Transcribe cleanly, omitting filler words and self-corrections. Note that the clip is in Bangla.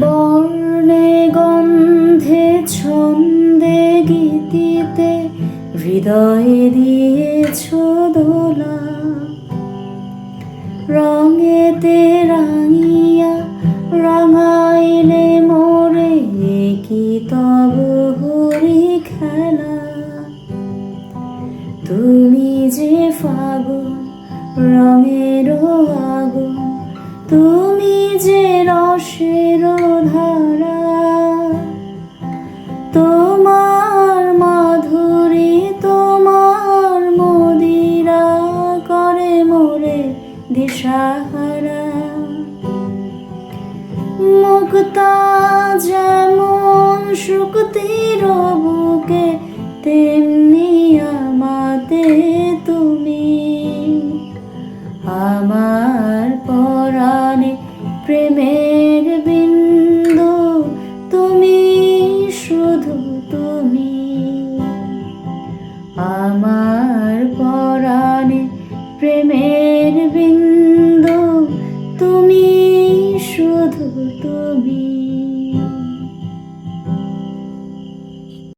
বর্ণে গন্ধে ছন্দে গীতিতে হৃদয়ে দিয়েছ দোলা, রঙেতে রাঙিয়া রাঙাইলে মোরে কি তব হরি খেলা। তুমি যে ফাগুন রঙের আগুন, তুমি যে রসের ধারা, তোমার মাধুরী তোমার মদিরা করে মোরে দিশাহারা। মুক্তা যেমন শুকতির বুকে, তেমনি আমাতে তুমি। আমার পরাণে প্রেমের বিন্দু, তুমি শুধু তুমি। আমার পরাণে প্রেমের বিন্দু, তুমি শুধু তুমি।